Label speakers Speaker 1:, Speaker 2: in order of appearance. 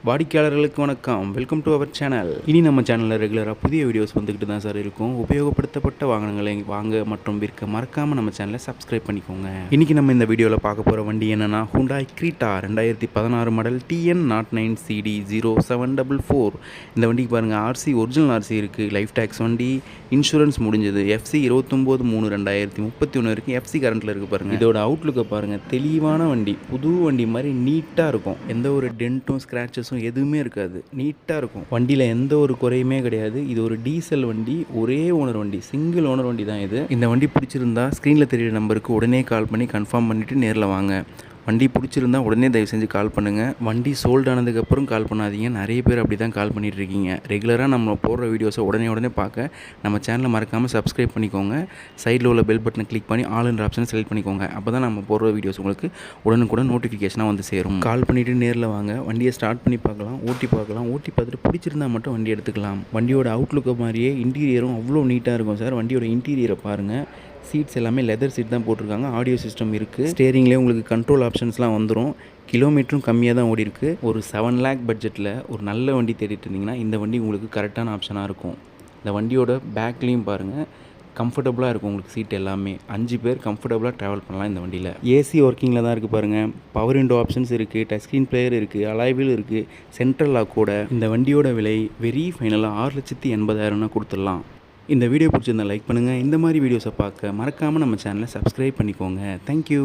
Speaker 1: வாடிக்கையாளர்களுக்கு வணக்கம். Welcome to our channel. இனி நம்ம சேனலில் ரெகுலராக புதிய வீடியோஸ் வந்துக்கிட்டு தான் சார் இருக்கும். உபயோகப்படுத்தப்பட்ட வாகனங்களை வாங்க மற்றும் விற்க மறக்காமல் நம்ம சேனலை சப்ஸ்கிரைப் பண்ணிக்கோங்க. இன்றைக்கி நம்ம இந்த வீடியோவில் பார்க்க போகிற வண்டி என்னென்னா ஹூண்டாய் கிரீட்டா 2016 மாடல் TN09CD 0744. இந்த வண்டிக்கு பாருங்கள், ஆர்சி ஒரிஜினல் ஆர்சி இருக்குது, லைஃப் டேக்ஸ் வண்டி, இன்சூரன்ஸ் முடிஞ்சது, FC 29/3/2031 இருக்குது, FC கரண்ட்டில் இருக்குது. பாருங்கள், இதோட அவுட்லுக்கை பாருங்கள், தெளிவான வண்டி, புது வண்டி மாதிரி நீட்டாக இருக்கும். எந்த ஒரு டென்ட்டும் ஸ்க்ராச்சஸும் எதுவுமே இருக்காது, நீட்டாக இருக்கும். வண்டியில் எந்த ஒரு குறையுமே கிடையாது. இது ஒரு டீசல் வண்டி, ஒரே ஓனர் வண்டி, சிங்கிள் ஓனர் வண்டி தான் இது. இந்த வண்டி பிடிச்சிருந்தா ஸ்க்ரீனில் தெரியுற நம்பருக்கு உடனே கால் பண்ணி கன்ஃபார்ம் பண்ணிவிட்டு நேரில் வாங்க. வண்டி பிடிச்சிருந்தா உடனே தயவு செஞ்சு கால் பண்ணுங்கள். வண்டி சோல்ட் ஆனதுக்கப்புறம் கால் பண்ணாதீங்க. நிறைய பேர் அப்படி தான் கால் பண்ணிகிட்டு இருக்கீங்க. ரெகுலராக நம்ம போடுற வீடியோஸை உடனே பார்க்க நம்ம சேனலை மறக்காமல் சப்ஸ்கிரைப் பண்ணிக்கோங்க. சைடில் உள்ள பெல் பட்டனை கிளிக் பண்ணி ஆல்ன்ற ஆப்ஷனை செலக்ட் பண்ணிக்கோங்க. அப்போ தான் நம்ம போடுற வீடியோஸ் உங்களுக்கு உடனுக்குடன் நோட்டிஃபிகேஷனாக வந்து சேரும். கால் பண்ணிவிட்டு நேரில் வாங்க, வண்டியை ஸ்டார்ட் பண்ணி பார்க்கலாம், ஓட்டி பார்த்துட்டு பிடிச்சிருந்தா மட்டும் வண்டி எடுத்துக்கலாம். வண்டியோட அவுட்லுக்கு மாதிரியே இன்டீரியரும் அவ்வளோ நீட்டாக இருக்கும் சார். வண்டியோட இன்டீரியரை பாருங்கள். சீட்ஸ் எல்லாமே லெதர் சீட் தான் போட்டிருக்காங்க. ஆடியோ சிஸ்டம் இருக்குது. ஸ்டேரிங்லேயே உங்களுக்கு கண்ட்ரோல் ஆப்ஷன்ஸ்லாம் வந்துடும். கிலோமீட்டரும் கம்மியாக தான் ஓடி இருக்குது. ஒரு 7 lakh பட்ஜெட்டில் ஒரு நல்ல வண்டி தேடிட்டு இருந்தீங்கன்னா இந்த வண்டி உங்களுக்கு கரெக்டான ஆப்ஷனாக இருக்கும். இந்த வண்டியோட பேக்லேயும் பாருங்கள், கம்ஃபர்டபுளாக இருக்கும். உங்களுக்கு சீட் எல்லாமே 5 பேர் கம்ஃபர்டபுளாக ட்ராவல் பண்ணலாம் இந்த வண்டியில். ஏசி ஒர்க்கிங்கில் தான் இருக்குது பாருங்கள். பவர் விண்டோ ஆப்ஷன்ஸ் இருக்குது, டச் ஸ்க்ரீன் பிளேயர் இருக்குது, அலாய் வீல் இருக்குது, சென்ட்ரல் லாக் கூட. இந்த வண்டியோட விலை வெரி ஃபைனலாக 6,80,000 கொடுத்துடலாம். இந்த வீடியோ பிடிச்சிருந்தா லைக் பண்ணுங்கள். இந்த மாதிரி வீடியோஸை பார்க்க மறக்காமல் நம்ம சேனலை சப்ஸ்கிரைப் பண்ணிக்கோங்க. தேங்க்யூ.